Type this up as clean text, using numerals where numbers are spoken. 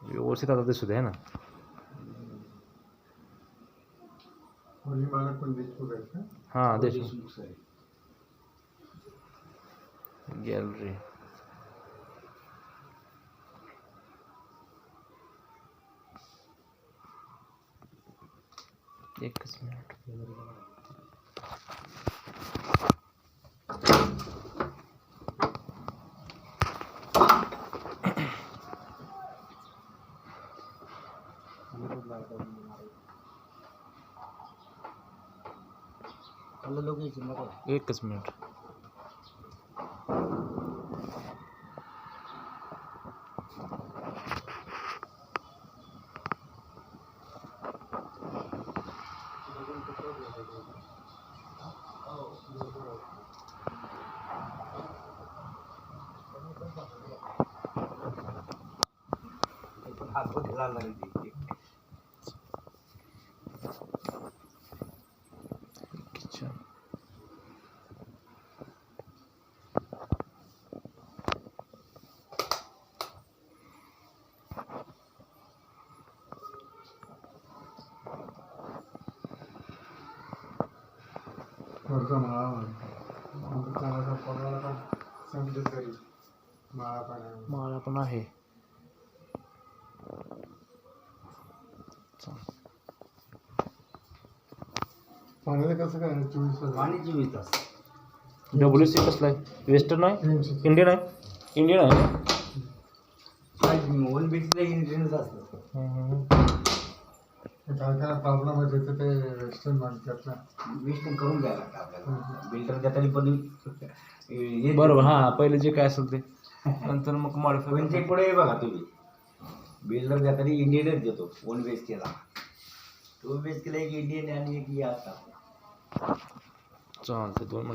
व्यवस्थित आता दिसू दे है ना. हां देशमुख गॅलरी. एकच मिनिट. एकच मिनिट. किचन. माळा पण आहे. पाण्याला कसं काय 24 तास? WC कसला आहे? वेस्टर्न आहे? इंडियन आहे? इंडियन आहे. वन बीचला इंडियनच असतं. काय प्रॉब्लेम होते तर ते वेस्टर्न म्हणतात ना. वेस्टर्न करून द्यायला लागतं आपल्याला. बिल्डरच्या तरी पण बरोबर. हां पहिले जे काय असेल ते नंतर मग मॉडिफाय. पण ते पुढे बघा तुम्ही बिल्डर त्या तरी इंडियनच देतो. वन बेस केला 2 बेस केला एक इंडियन आणि एक असतात. चालतं 2